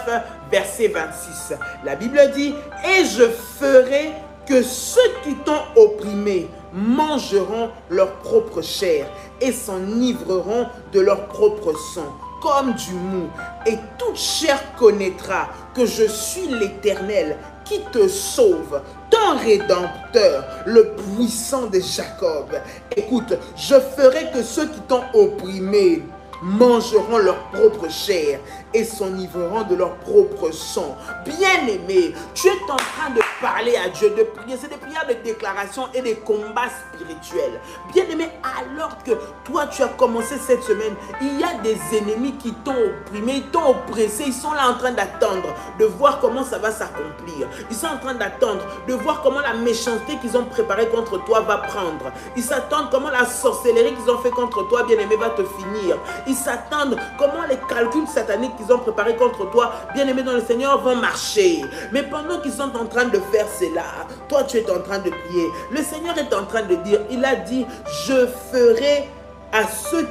Speaker 1: verset 26. La Bible dit, « Et je ferai que ceux qui t'ont opprimé mangeront leur propre chair et s'enivreront de leur propre sang, comme du mou. Et toute chair connaîtra que je suis l'Éternel qui te sauve, ton Rédempteur, le puissant de Jacob. » Écoute, je ferai que ceux qui t'ont opprimé mangeront leur propre chair et s'enivreront de leur propre sang. Bien-aimé, tu es en train de parler à Dieu, de prier. C'est des prières de déclaration et des combats spirituels. Bien-aimé, alors que toi, tu as commencé cette semaine, il y a des ennemis qui t'ont opprimé, ils t'ont oppressé. Ils sont là en train d'attendre de voir comment ça va s'accomplir. Ils sont en train d'attendre de voir comment la méchanceté qu'ils ont préparée contre toi va prendre. Ils s'attendent comment la sorcellerie qu'ils ont fait contre toi, bien-aimé, va te finir. Ils s'attendent comment les calculs sataniques qu'ils ont préparés contre toi, bien-aimé dans le Seigneur, vont marcher. Mais pendant qu'ils sont en train de faire cela, toi tu es en train de prier. Le Seigneur est en train de dire, il a dit, je ferai à ceux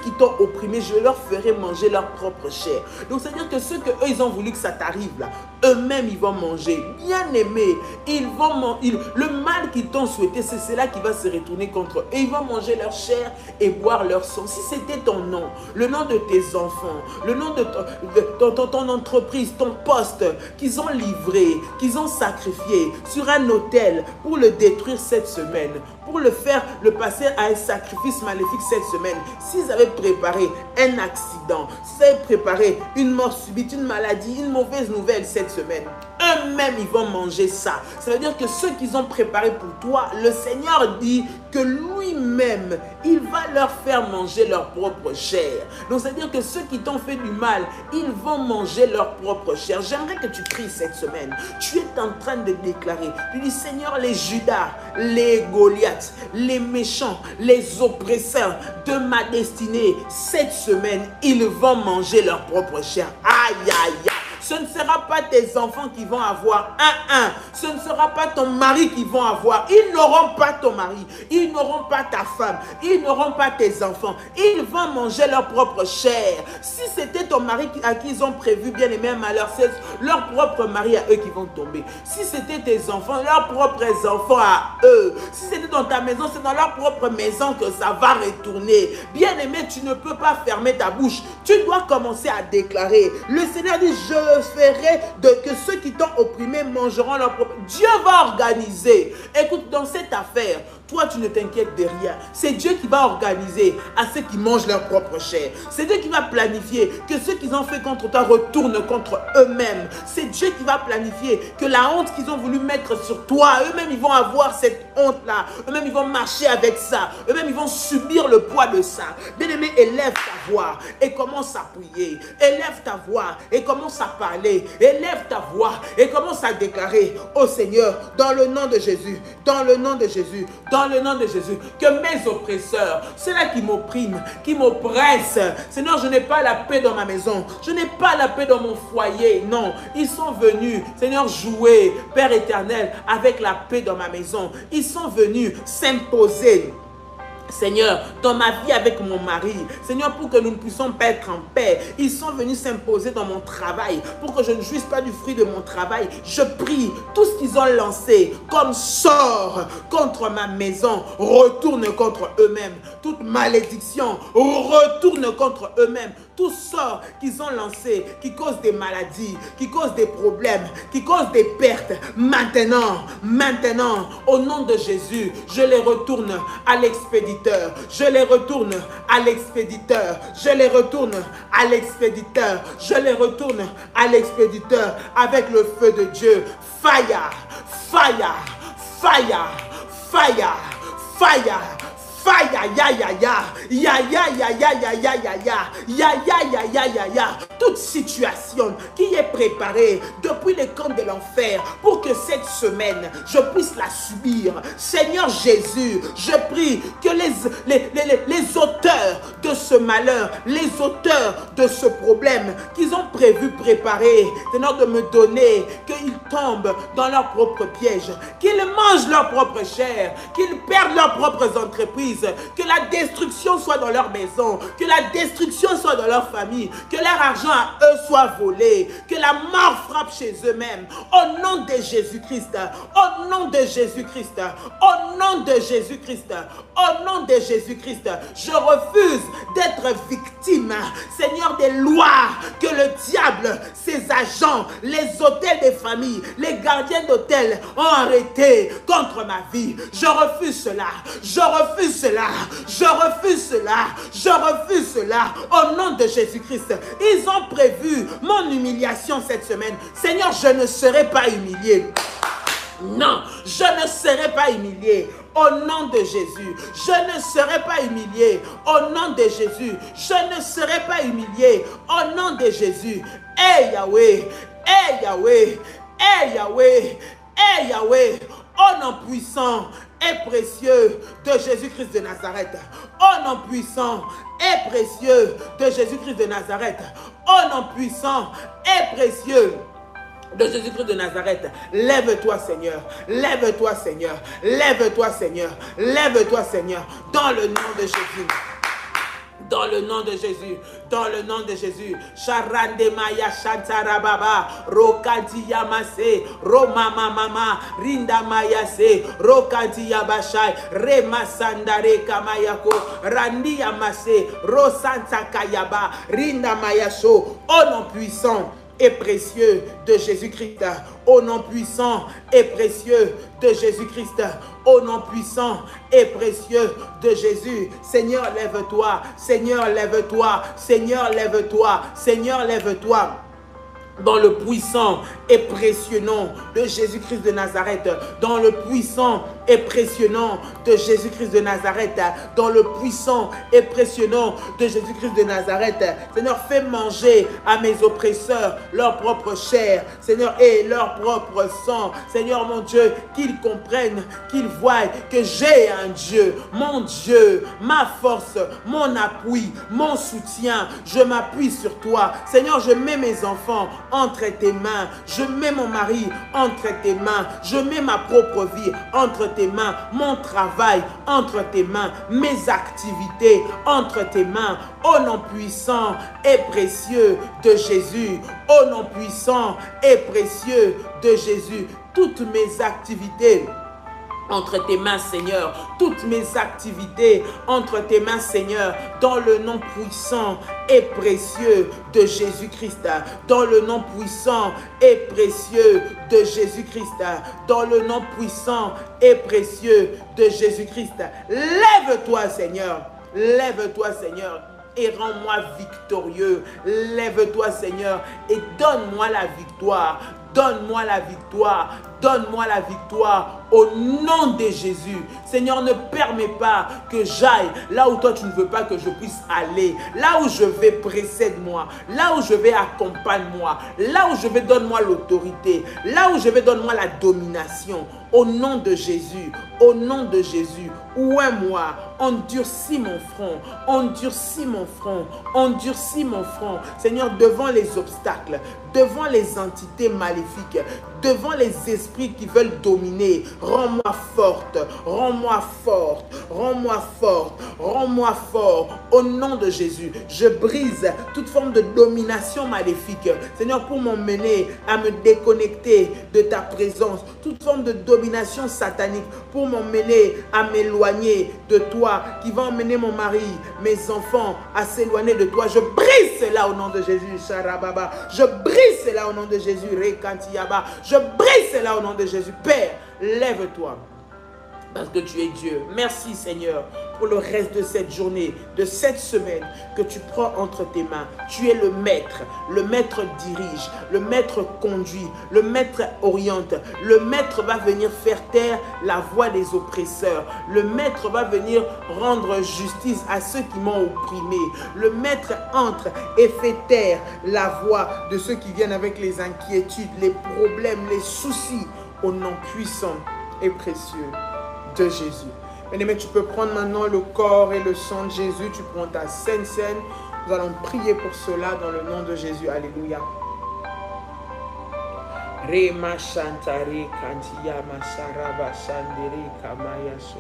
Speaker 1: qui t'ont opprimé, je leur ferai manger leur propre chair. Donc c'est-à-dire que ceux que eux ils ont voulu que ça t'arrive là, eux-mêmes ils vont manger. Bien aimé, le mal qu'ils t'ont souhaité, c'est cela qui va se retourner contre eux. Et ils vont manger leur chair et boire leur sang. Si c'était ton nom, le nom de tes enfants, le nom de ton entreprise, ton poste, qu'ils ont livré, qu'ils ont sacrifié sur un autel pour le détruire cette semaine, pour le passer à un sacrifice maléfique cette semaine, s'ils avaient préparé un accident, s'ils avaient préparé une mort subite, une maladie, une mauvaise nouvelle cette semaine, eux-mêmes ils vont manger ça. Ça veut dire que ceux qu'ils ont préparé pour toi, le Seigneur dit que lui-même, il va leur faire manger leur propre chair. Donc ça veut dire que ceux qui t'ont fait du mal, ils vont manger leur propre chair. J'aimerais que tu pries cette semaine. Tu es en train de déclarer, tu dis Seigneur, les Judas, les Goliaths, les méchants, les oppresseurs de ma destinée, cette semaine, ils vont manger leur propre chair. Aïe, aïe, aïe. Ce ne sera pas tes enfants qui vont avoir un. Ce ne sera pas ton mari qui vont avoir. Ils n'auront pas ton mari. Ils n'auront pas ta femme. Ils n'auront pas tes enfants. Ils vont manger leur propre chair. Si c'était ton mari à qui ils ont prévu bien aimé un malheur, c'est leur propre mari à eux qui vont tomber. Si c'était tes enfants, leurs propres enfants à eux. Si c'était dans ta maison, c'est dans leur propre maison que ça va retourner. Bien aimé, tu ne peux pas fermer ta bouche. Tu dois commencer à déclarer. Le Seigneur dit, je ferai que ceux qui t'ont opprimé mangeront leur propre. Dieu va organiser. Écoute, dans cette affaire, toi, tu ne t'inquiètes de rien. C'est Dieu qui va organiser à ceux qui mangent leur propre chair. C'est Dieu qui va planifier que ceux qu'ils ont fait contre toi retournent contre eux-mêmes. C'est Dieu qui va planifier que la honte qu'ils ont voulu mettre sur toi, eux-mêmes, ils vont avoir cette honte-là. Eux-mêmes, ils vont marcher avec ça. Eux-mêmes, ils vont subir le poids de ça. Bien-aimé, élève ta voix et commence à prier. Élève ta voix et commence à parler. Élève ta voix et commence à déclarer au Seigneur, dans le nom de Jésus, dans le nom de Jésus, dans le nom de Jésus, que mes oppresseurs, ceux-là qui m'oppriment, qui m'oppressent, Seigneur, je n'ai pas la paix dans ma maison, je n'ai pas la paix dans mon foyer, non, ils sont venus, Seigneur, jouer, Père éternel, avec la paix dans ma maison, ils sont venus s'imposer, Seigneur, dans ma vie avec mon mari, Seigneur, pour que nous ne puissions pas être en paix. Ils sont venus s'imposer dans mon travail, pour que je ne jouisse pas du fruit de mon travail. Je prie, tout ce qu'ils ont lancé comme sort contre ma maison, retourne contre eux-mêmes. Toute malédiction, retourne contre eux-mêmes. Tout sort qu'ils ont lancé, qui cause des maladies, qui cause des problèmes, qui cause des pertes. Maintenant, au nom de Jésus, je les retourne à l'expéditeur. Je les retourne à l'expéditeur. Je les retourne à l'expéditeur. Je les retourne à l'expéditeur avec le feu de Dieu. Fire, fire, fire, fire, fire. Fire, ya, ya, ya, ya, ya, ya, ya, ya, ya, ya, ya, ya, ya, ya, ya, ya, ya. Toute situation qui est préparée depuis les camps de l'enfer pour que cette semaine, je puisse la subir. Seigneur Jésus, je prie que les auteurs de ce malheur, les auteurs de ce problème qu'ils ont prévu préparer, Seigneur, de me donner, qu'ils tombent dans leur propre piège, qu'ils mangent leur propre chair, qu'ils perdent leurs propres entreprises, que la destruction soit dans leur maison, que la destruction soit dans leur famille, que leur argent à eux soit volé, que la mort frappe chez eux-mêmes. Au nom de Jésus-Christ, au nom de Jésus-Christ, au nom de Jésus-Christ, au nom de Jésus-Christ, je refuse d'être victime, Seigneur, des lois que le diable, ses agents, les hôtels des familles, les gardiens d'hôtels ont arrêté contre ma vie. Je refuse cela, je refuse cela, je refuse cela, je refuse cela au nom de Jésus-Christ. Ils ont prévu mon humiliation cette semaine. Seigneur, je ne serai pas humilié. Non, je ne serai pas humilié. Au nom de Jésus, je ne serai pas humilié. Au nom de Jésus, je ne serai pas humilié. Au nom de Jésus. Hey Yahweh, hey Yahweh, hey Yahweh, hey Yahweh. Au nom puissant et précieux de Jésus-Christ de Nazareth. Au nom puissant et précieux de Jésus-Christ de Nazareth. Au nom puissant et précieux de Jésus-Christ de Nazareth. Lève-toi, Seigneur. Lève-toi, Seigneur. Lève-toi, Seigneur. Lève-toi, Seigneur. Dans le nom de Jésus. Dans le nom de Jésus, dans le nom de Jésus, Charande Maya Shantara Baba, Rokanti Yamase, Romama Mama, Rinda Mayase, Rokanti Yabashai, Rema Sandare Kamayako, Randi Yamase, Rosanta Kayaba, Rinda Mayasho, au nom puissant et précieux de Jésus-Christ, au nom puissant et précieux de Jésus-Christ, au nom puissant et précieux de Jésus. Seigneur, lève-toi, Seigneur, lève-toi, Seigneur, lève-toi, Seigneur, lève-toi. Dans le puissant et précieux nom de Jésus-Christ de Nazareth, dans le puissant et précieux nom de Jésus-Christ de Nazareth, dans le puissant et précieux nom de Jésus-Christ de Nazareth. Seigneur, fais manger à mes oppresseurs leur propre chair, Seigneur, et leur propre sang. Seigneur, mon Dieu, qu'ils comprennent, qu'ils voient que j'ai un Dieu, mon Dieu, ma force, mon appui, mon soutien. Je m'appuie sur toi. Seigneur, je mets mes enfants entre tes mains. Je mets mon mari entre tes mains. Je mets ma propre vie entre tes mains. Mon travail entre tes mains. Mes activités entre tes mains. Au nom puissant et précieux de Jésus. Au nom puissant et précieux de Jésus. Toutes mes activités entre tes mains, Seigneur. Toutes mes activités entre tes mains, Seigneur. Dans le nom puissant et précieux de Jésus-Christ. Dans le nom puissant et précieux de Jésus-Christ. Dans le nom puissant et précieux de Jésus-Christ. Lève-toi, Seigneur. Lève-toi, Seigneur. Et rends-moi victorieux. Lève-toi, Seigneur, et donne-moi la victoire. Donne-moi la victoire. Donne-moi la victoire au nom de Jésus. Seigneur, ne permets pas que j'aille là où toi tu ne veux pas que je puisse aller. Là où je vais, précède-moi. Là où je vais, accompagne-moi. Là où je vais, donne-moi l'autorité. Là où je vais, donne-moi la domination. Au nom de Jésus. Au nom de Jésus. Ouais-moi. Endurcis mon front. Endurcis mon front. Endurcis mon front. Seigneur, devant les obstacles, devant les entités maléfiques, devant les esprits qui veulent dominer, rends-moi forte, rends-moi forte, rends-moi forte, rends-moi fort. Au nom de Jésus, je brise toute forme de domination maléfique. Seigneur, pour m'emmener à me déconnecter de ta présence, toute forme de domination satanique, pour m'emmener à m'éloigner de toi, qui va emmener mon mari, mes enfants à s'éloigner de toi. Je brise cela au nom de Jésus. Sharababa. Je brise cela au nom de Jésus. Rekantiyaba. Je brise cela au nom de Jésus. Père, lève-toi. Parce que tu es Dieu. Merci Seigneur pour le reste de cette journée, de cette semaine que tu prends entre tes mains. Tu es le maître dirige, le maître conduit, le maître oriente. Le maître va venir faire taire la voix des oppresseurs. Le maître va venir rendre justice à ceux qui m'ont opprimé. Le maître entre et fait taire la voix de ceux qui viennent avec les inquiétudes, les problèmes, les soucis, au nom puissant et précieux de Jésus. Bien-aimé, tu peux prendre maintenant le corps et le sang de Jésus. Tu prends ta sainte scène. Nous allons prier pour cela dans le nom de Jésus. Alléluia. Rema shantare kantiya masharaba shandere kamaya so.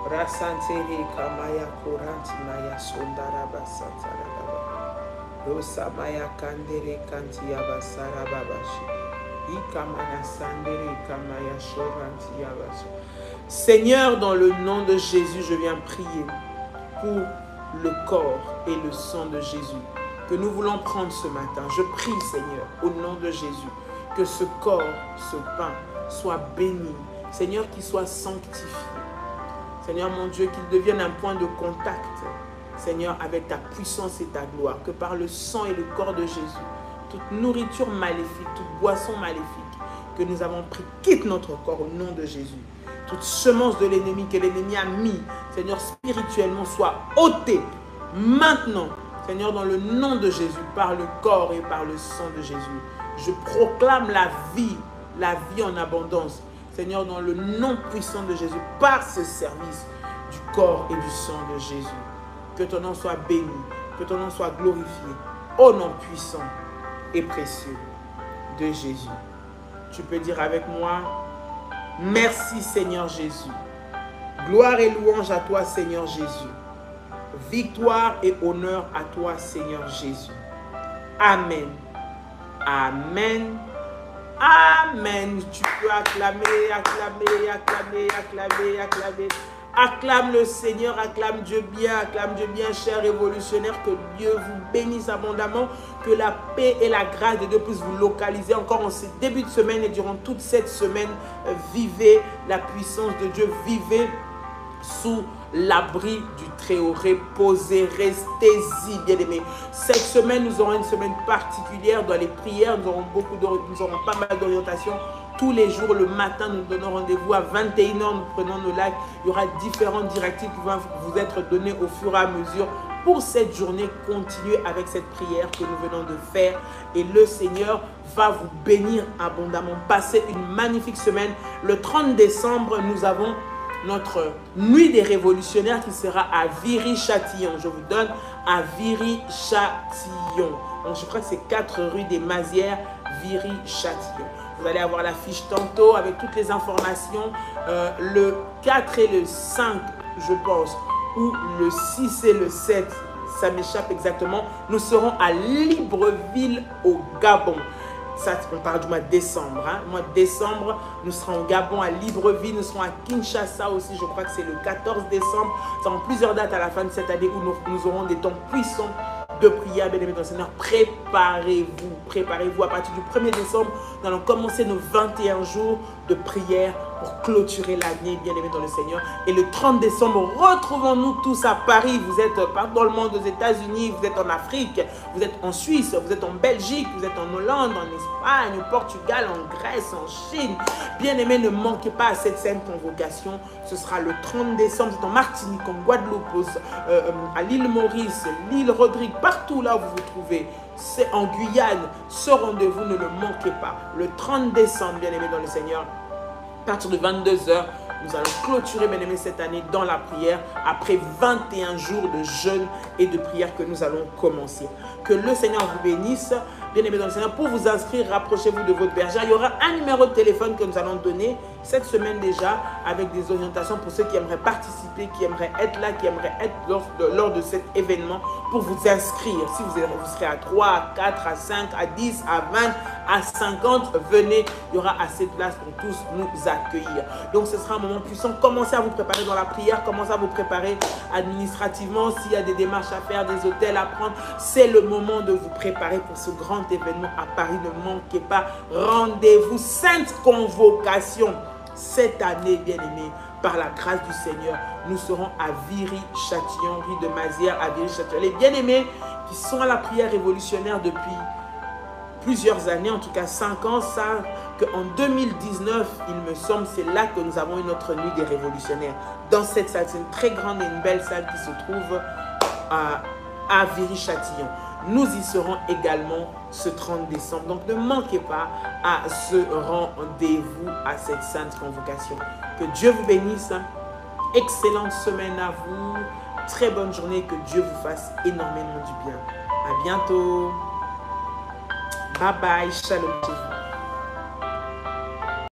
Speaker 1: Rasantere kamaya koranti maya sondaraba santaraba. Rosa maya kandere kantiya basaraba bashi. Ikamana sandere kamaya shorantiya baso. Seigneur, dans le nom de Jésus, je viens prier pour le corps et le sang de Jésus que nous voulons prendre ce matin. Je prie, Seigneur, au nom de Jésus, que ce corps, ce pain, soit béni. Seigneur, qu'il soit sanctifié. Seigneur, mon Dieu, qu'il devienne un point de contact, Seigneur, avec ta puissance et ta gloire. Que par le sang et le corps de Jésus, toute nourriture maléfique, toute boisson maléfique que nous avons pris, quitte notre corps au nom de Jésus. Toute semence de l'ennemi que l'ennemi a mis, Seigneur, spirituellement, soit ôtée maintenant, Seigneur, dans le nom de Jésus, par le corps et par le sang de Jésus. Je proclame la vie en abondance, Seigneur, dans le nom puissant de Jésus, par ce service du corps et du sang de Jésus. Que ton nom soit béni, que ton nom soit glorifié, au nom puissant et précieux de Jésus. Tu peux dire avec moi: merci Seigneur Jésus. Gloire et louange à toi Seigneur Jésus. Victoire et honneur à toi Seigneur Jésus. Amen. Amen. Amen. Tu peux acclamer, acclamer, acclamer, acclamer, acclamer. Acclame le Seigneur, acclame Dieu bien, cher révolutionnaire. Que Dieu vous bénisse abondamment, que la paix et la grâce de Dieu puissent vous localiser encore en ce début de semaine et durant toute cette semaine. Vivez la puissance de Dieu, vivez sous l'abri du Très-Haut. Reposez, restez-y, bien-aimés. Cette semaine, nous aurons une semaine particulière dans les prières. Nous aurons pas mal d'orientations. tous les jours, le matin, nous donnons rendez-vous à 21 h. Nous prenons nos lives. Il y aura différentes directives qui vont vous être données au fur et à mesure. Pour cette journée, continuez avec cette prière que nous venons de faire et le Seigneur va vous bénir abondamment. Passez une magnifique semaine. Le 30 décembre, nous avons notre nuit des révolutionnaires qui sera à Viry-Châtillon. Je vous donne à Viry-Châtillon. Donc, je crois que c'est 4 rue des Mazières, Viry-Châtillon. Vous allez avoir la fiche tantôt avec toutes les informations. Le 4 et le 5, je pense, ou le 6 et le 7, ça m'échappe exactement. Nous serons à Libreville au Gabon. Ça, on parle du mois de décembre. Hein. Mois de décembre, nous serons au Gabon, à Libreville. Nous serons à Kinshasa aussi. Je crois que c'est le 14 décembre. Nous avons plusieurs dates à la fin de cette année où nous aurons des temps puissants de prière. Bien aimé dans le Seigneur, préparez-vous. Préparez-vous. À partir du 1er décembre, nous allons commencer nos 21 jours de prière pour clôturer l'année, bien aimé dans le Seigneur. Et le 30 décembre, retrouvons-nous tous à Paris. Vous êtes partout dans le monde, aux États-Unis, vous êtes en Afrique, vous êtes en Suisse, vous êtes en Belgique, vous êtes en Hollande, en Espagne, au Portugal, en Grèce, en Chine. Bien aimé, ne manquez pas à cette sainte convocation. Ce sera le 30 décembre. Vous êtes en Martinique, en Guadeloupe, à l'île Maurice, l'île Rodrigue, partout là où vous vous trouvez. C'est en Guyane. Ce rendez-vous, ne le manquez pas. Le 30 décembre, bien aimé dans le Seigneur. À partir de 22 h, nous allons clôturer, bien aimé, cette année dans la prière après 21 jours de jeûne et de prière que nous allons commencer. Que le Seigneur vous bénisse, bien aimé dans le Seigneur. Pour vous inscrire, rapprochez-vous de votre berger. Il y aura un numéro de téléphone que nous allons donner cette semaine déjà avec des orientations pour ceux qui aimeraient participer, qui aimeraient être là, qui aimeraient être lors de cet événement pour vous inscrire. Si vous serez à 3, à 4, à 5, à 10, à 20, à 50, venez. Il y aura assez de place pour tous nous accueillir. Donc ce sera un moment puissant. Commencez à vous préparer dans la prière, commencez à vous préparer administrativement. S'il y a des démarches à faire, des hôtels à prendre, c'est le moment de vous préparer pour ce grand événement à Paris. Ne manquez pas. Rendez-vous, sainte convocation. Cette année, bien aimé, par la grâce du Seigneur, nous serons à Viry-Châtillon, rue de Mazières, à Viry-Châtillon. Les bien-aimés qui sont à la prière révolutionnaire depuis plusieurs années, en tout cas 5 ans, savent qu'en 2019, il me semble, c'est là que nous avons eu notre nuit des révolutionnaires. Dans cette salle, c'est une très grande et une belle salle qui se trouve à Viry-Châtillon. Nous y serons également ce 30 décembre. Donc ne manquez pas à ce rendez-vous, à cette sainte convocation. Que Dieu vous bénisse. Excellente semaine à vous. Très bonne journée. Que Dieu vous fasse énormément du bien. À bientôt. Bye bye. Shalom.